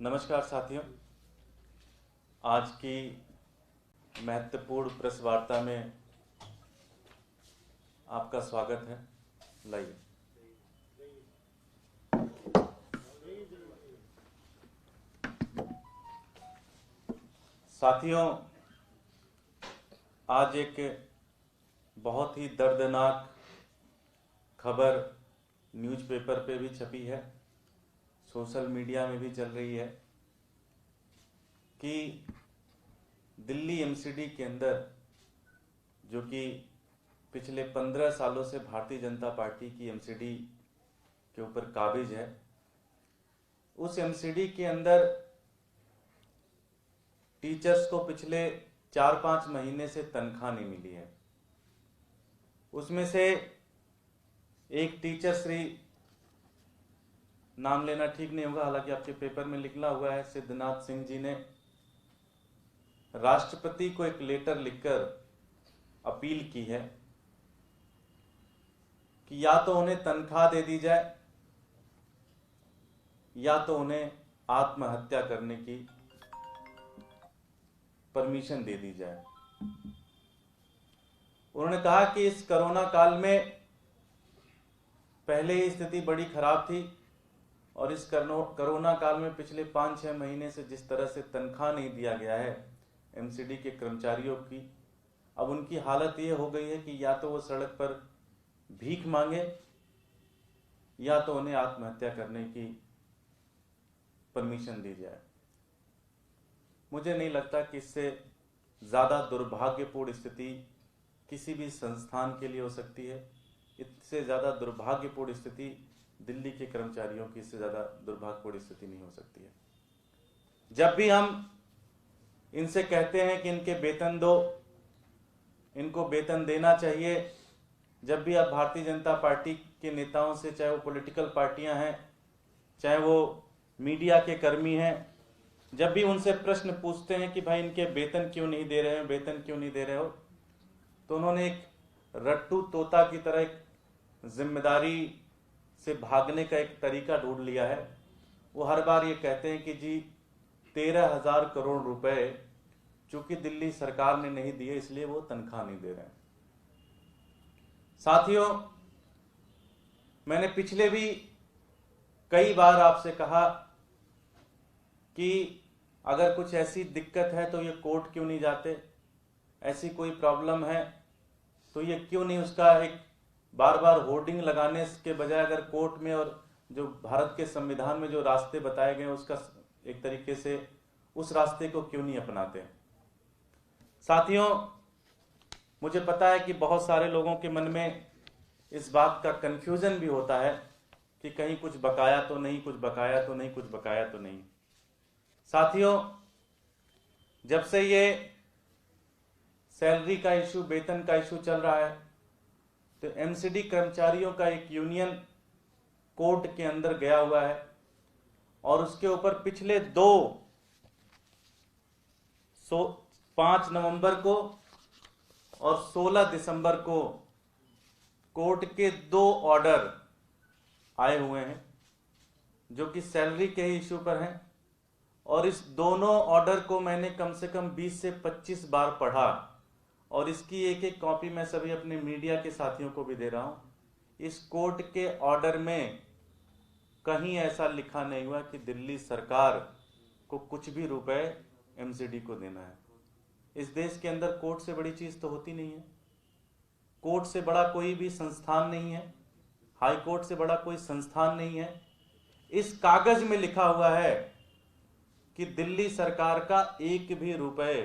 नमस्कार साथियों, आज की महत्वपूर्ण प्रेस वार्ता में आपका स्वागत है। लाइए। साथियों, आज एक बहुत ही दर्दनाक खबर न्यूज़पेपर पे भी छपी है, सोशल मीडिया में भी चल रही है कि दिल्ली एमसीडी के अंदर, जो कि पिछले 15 सालों से भारतीय जनता पार्टी की एमसीडी के ऊपर काबिज है, उस एमसीडी के अंदर टीचर्स को पिछले 4-5 महीने से तनख्वाह नहीं मिली है। उसमें से एक टीचर श्री, नाम लेना ठीक नहीं होगा, हालांकि आपके पेपर में लिखा हुआ है, सिद्धनाथ सिंह जी ने राष्ट्रपति को एक लेटर लिखकर अपील की है कि या तो उन्हें तनख्वाह दे दी जाए या तो उन्हें आत्महत्या करने की परमिशन दे दी जाए। उन्होंने कहा कि इस कोरोना काल में पहले ही स्थिति बड़ी खराब थी और इस कोरोना काल में पिछले 5-6 महीने से जिस तरह से तनख्वाह नहीं दिया गया है एमसीडी के कर्मचारियों की, अब उनकी हालत ये हो गई है कि या तो वो सड़क पर भीख मांगे या तो उन्हें आत्महत्या करने की परमिशन दी जाए। मुझे नहीं लगता कि इससे ज़्यादा दुर्भाग्यपूर्ण स्थिति किसी भी संस्थान के लिए हो सकती है। इससे ज़्यादा दुर्भाग्यपूर्ण स्थिति दिल्ली के कर्मचारियों की, इससे ज़्यादा दुर्भाग्यपूर्ण स्थिति नहीं हो सकती है। जब भी हम इनसे कहते हैं कि इनके वेतन दो, इनको वेतन देना चाहिए, जब भी आप भारतीय जनता पार्टी के नेताओं से, चाहे वो पॉलिटिकल पार्टियां हैं, चाहे वो मीडिया के कर्मी हैं, जब भी उनसे प्रश्न पूछते हैं कि भाई इनके वेतन क्यों नहीं दे रहे हो, वेतन क्यों नहीं दे रहे हो, तो उन्होंने एक रट्टू तोता की तरह एक जिम्मेदारी से भागने का एक तरीका ढूंढ लिया है। वो हर बार ये कहते हैं कि जी 13,000 करोड़ रुपए चूंकि दिल्ली सरकार ने नहीं दिए इसलिए वो तनख्वाह नहीं दे रहे हैं। साथियों, मैंने पिछले भी कई बार आपसे कहा कि अगर कुछ ऐसी दिक्कत है तो ये कोर्ट क्यों नहीं जाते, ऐसी कोई प्रॉब्लम है तो ये क्यों नहीं, उसका एक बार बार होर्डिंग लगाने के बजाय अगर कोर्ट में और जो भारत के संविधान में जो रास्ते बताए गए उसका एक तरीके से उस रास्ते को क्यों नहीं अपनाते। साथियों, मुझे पता है कि बहुत सारे लोगों के मन में इस बात का कंफ्यूजन भी होता है कि कहीं कुछ बकाया तो नहीं, कुछ बकाया तो नहीं, कुछ बकाया तो नहीं। साथियों, जब से ये सैलरी का इशू, वेतन का इशू चल रहा है, तो एमसीडी कर्मचारियों का एक यूनियन कोर्ट के अंदर गया हुआ है और उसके ऊपर पिछले 5 नवंबर को और 16 दिसंबर को कोर्ट के 2 ऑर्डर आए हुए हैं जो कि सैलरी के ही इशू पर हैं। और इस दोनों ऑर्डर को मैंने कम से कम 20 से 25 बार पढ़ा और इसकी एक कॉपी मैं सभी अपने मीडिया के साथियों को भी दे रहा हूं। इस कोर्ट के ऑर्डर में कहीं ऐसा लिखा नहीं हुआ कि दिल्ली सरकार को कुछ भी रुपए एमसीडी को देना है। इस देश के अंदर कोर्ट से बड़ी चीज तो होती नहीं है, कोर्ट से बड़ा कोई भी संस्थान नहीं है, हाई कोर्ट से बड़ा कोई संस्थान नहीं है। इस कागज में लिखा हुआ है कि दिल्ली सरकार का एक भी रुपए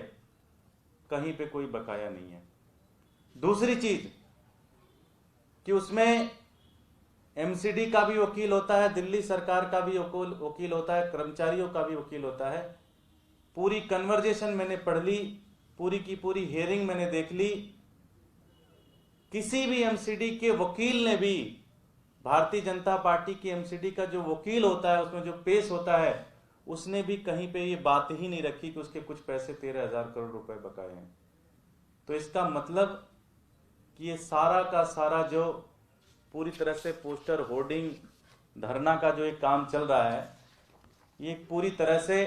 कहीं पे कोई बकाया नहीं है। दूसरी चीज कि उसमें एमसीडी का भी वकील होता है, दिल्ली सरकार का भी वकील होता है, कर्मचारियों का भी वकील होता है। पूरी कन्वर्जेशन मैंने पढ़ ली, पूरी की पूरी हियरिंग मैंने देख ली। किसी भी एमसीडी के वकील ने भी, भारतीय जनता पार्टी की एमसीडी का जो वकील होता है उसमें जो पेश होता है, उसने भी कहीं पे ये बात ही नहीं रखी कि उसके कुछ पैसे 13,000 करोड़ रुपए बकाए हैं। तो इसका मतलब कि ये सारा का सारा जो पूरी तरह से पोस्टर, होर्डिंग, धरना का जो एक काम चल रहा है, ये पूरी तरह से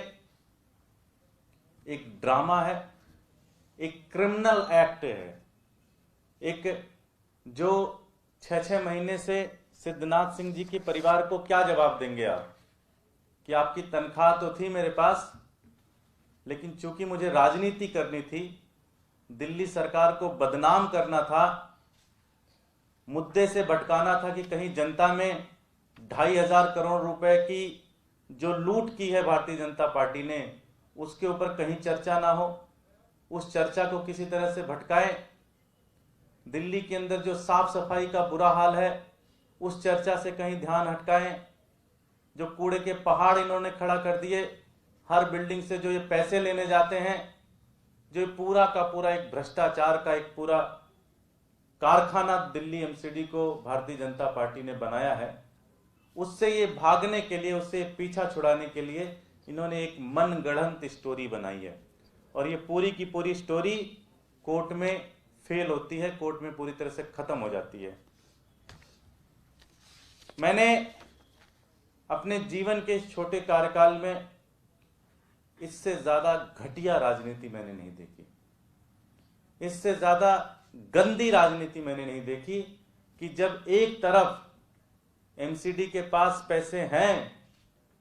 एक ड्रामा है, एक क्रिमिनल एक्ट है, एक जो 6-6 महीने से सिद्धनाथ सिंह जी के परिवार को क्या जवाब देंगे आप कि आपकी तनख्वाह तो थी मेरे पास, लेकिन चूंकि मुझे राजनीति करनी थी, दिल्ली सरकार को बदनाम करना था, मुद्दे से भटकाना था कि कहीं जनता में 2,500 करोड़ रुपए की जो लूट की है भारतीय जनता पार्टी ने, उसके ऊपर कहीं चर्चा ना हो, उस चर्चा को किसी तरह से भटकाएं। दिल्ली के अंदर जो साफ सफाई का बुरा हाल है, उस चर्चा से कहीं ध्यान हटकाएं। जो कूड़े के पहाड़ इन्होंने खड़ा कर दिए, हर बिल्डिंग से जो ये पैसे लेने जाते हैं, जो पूरा का पूरा एक भ्रष्टाचार का एक पूरा कारखाना दिल्ली एमसीडी को भारतीय जनता पार्टी ने बनाया है, उससे ये भागने के लिए, उससे पीछा छुड़ाने के लिए इन्होंने एक मनगढ़ंत स्टोरी बनाई है। और ये पूरी की पूरी स्टोरी कोर्ट में फेल होती है, कोर्ट में पूरी तरह से खत्म हो जाती है। मैंने अपने जीवन के इस छोटे कार्यकाल में इससे ज्यादा घटिया राजनीति मैंने नहीं देखी, इससे ज्यादा गंदी राजनीति मैंने नहीं देखी कि जब एक तरफ एमसीडी के पास पैसे हैं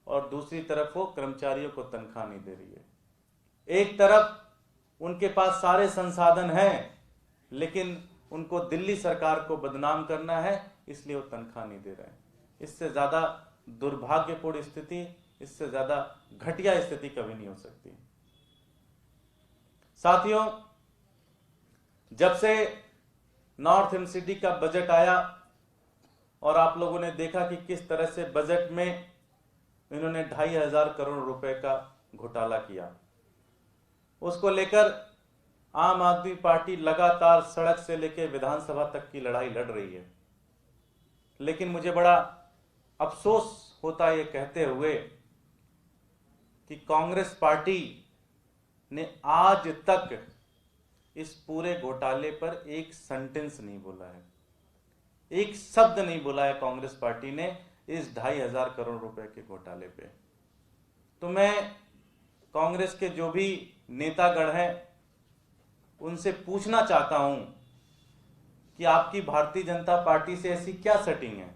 और दूसरी तरफ वो कर्मचारियों को तनख्वाह नहीं दे रही है। एक तरफ उनके पास सारे संसाधन हैं, लेकिन उनको दिल्ली सरकार को बदनाम करना है, इसलिए वो तनख्वाह नहीं दे रहे हैं। इससे ज्यादा दुर्भाग्यपूर्ण स्थिति, इससे ज्यादा घटिया स्थिति कभी नहीं हो सकती। साथियों, जब से नॉर्थ एमसीडी का बजट आया और आप लोगों ने देखा कि किस तरह से बजट में इन्होंने 2,500 करोड़ रुपए का घोटाला किया, उसको लेकर आम आदमी पार्टी लगातार सड़क से लेकर विधानसभा तक की लड़ाई लड़ रही है। लेकिन मुझे बड़ा अफसोस होता है ये कहते हुए कि कांग्रेस पार्टी ने आज तक इस पूरे घोटाले पर एक सेंटेंस नहीं बोला है, एक शब्द नहीं बोला है कांग्रेस पार्टी ने इस 2,500 करोड़ रुपए के घोटाले पे। तो मैं कांग्रेस के जो भी नेतागण हैं उनसे पूछना चाहता हूं कि आपकी भारतीय जनता पार्टी से ऐसी क्या सेटिंग है?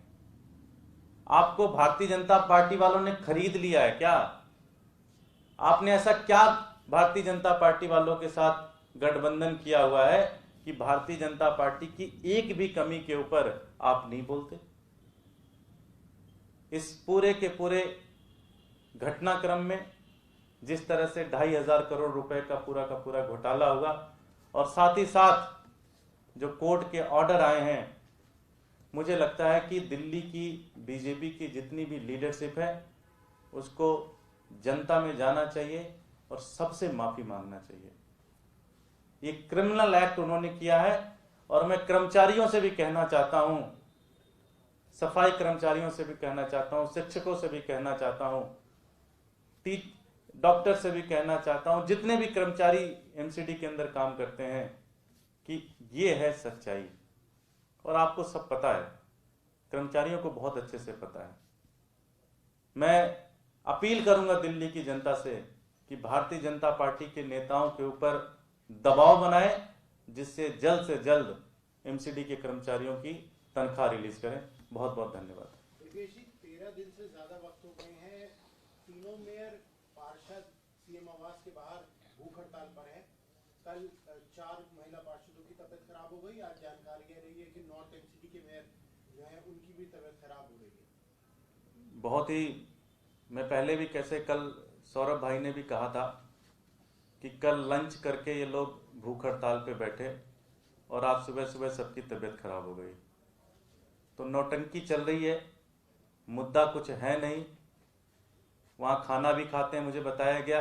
आपको भारतीय जनता पार्टी वालों ने खरीद लिया है क्या? आपने ऐसा क्या भारतीय जनता पार्टी वालों के साथ गठबंधन किया हुआ है कि भारतीय जनता पार्टी की एक भी कमी के ऊपर आप नहीं बोलते? इस पूरे के पूरे घटनाक्रम में जिस तरह से 2,500 करोड़ रुपए का पूरा घोटाला हुआ और साथ ही साथ जो कोर्ट के ऑर्डर आए हैं, मुझे लगता है कि दिल्ली की बीजेपी की जितनी भी लीडरशिप है उसको जनता में जाना चाहिए और सबसे माफी मांगना चाहिए। ये क्रिमिनल एक्ट उन्होंने किया है और मैं कर्मचारियों से भी कहना चाहता हूं, सफाई कर्मचारियों से भी कहना चाहता हूं, शिक्षकों से भी कहना चाहता हूं, डॉक्टर से भी कहना चाहता हूं, जितने भी कर्मचारी एमसीडी के अंदर काम करते हैं कि ये है सच्चाई। और आपको सब पता है, कर्मचारियों को बहुत अच्छे से पता है। मैं अपील करूंगा दिल्ली की जनता से कि भारतीय जनता पार्टी के नेताओं के ऊपर दबाव बनाए, जिससे से जल्द एमसीडी के कर्मचारियों की तनख्वाह रिलीज करें। बहुत बहुत धन्यवाद। 13 दिन से ज्यादा वक्त हो गए हैं, तीनों मेयर पार्षद सीएम आवास के बाहर भूख हड़ताल पर है। कल 4 महिला पार्षदों की तबीयत खराब हो गई। आज जानकारी आ रही है कि नॉर्थ एमसीडी के मेयर जो है उनकी भी तबीयत खराब हो गई है। बहुत ही, मैं पहले भी कैसे कल सौरभ भाई ने भी कहा था कि कल लंच करके ये लोग भूख हड़ताल पे बैठे और आज सुबह सुबह सबकी तबीयत खराब हो गई। तो नौटंकी चल रही है, मुद्दा कुछ है नहीं। वहाँ खाना भी खाते हैं, मुझे बताया गया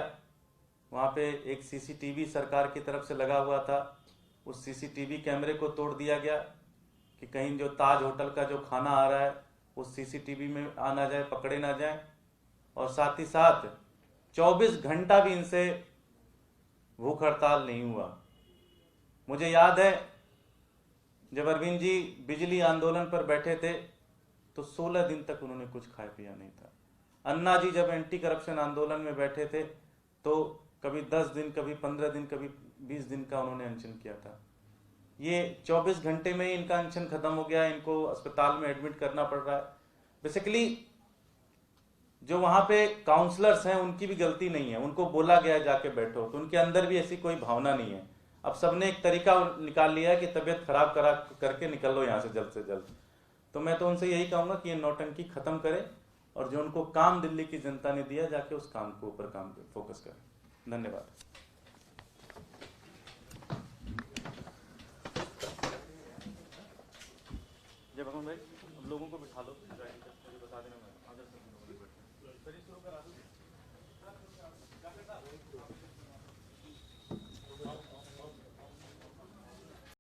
वहाँ पे एक सीसीटीवी सरकार की तरफ से लगा हुआ था, उस सीसीटीवी कैमरे को तोड़ दिया गया कि कहीं जो ताज होटल का जो खाना आ रहा है उस सीसीटीवी में आ ना जाए, पकड़े ना जाए। और साथ ही साथ 24 घंटा भी इनसे भूख हड़ताल नहीं हुआ। मुझे याद है जब अरविंद जी बिजली आंदोलन पर बैठे थे तो 16 दिन तक उन्होंने कुछ खाया पिया नहीं था। अन्ना जी जब एंटी करप्शन आंदोलन में बैठे थे तो कभी 10 दिन, कभी 15 दिन, कभी 20 दिन का उन्होंने अनशन किया था। ये 24 घंटे में ही इनका अनशन खत्म हो गया, इनको अस्पताल में एडमिट करना पड़ रहा है। बेसिकली जो वहां पे काउंसलर्स हैं उनकी भी गलती नहीं है, उनको बोला गया है जाके बैठो, तो उनके अंदर भी ऐसी कोई भावना नहीं है। अब सबने एक तरीका निकाल लिया है कि तबीयत खराब करके निकल लो यहाँ से जल्द। तो मैं तो उनसे यही कहूंगा कि ये नौटंकी खत्म करें और जो उनको काम दिल्ली की जनता ने दिया जाके उस काम को ऊपर काम पे फोकस करें। धन्यवाद। जय भगवान भाई, लोगों को बिठा लो, बता देना। मैं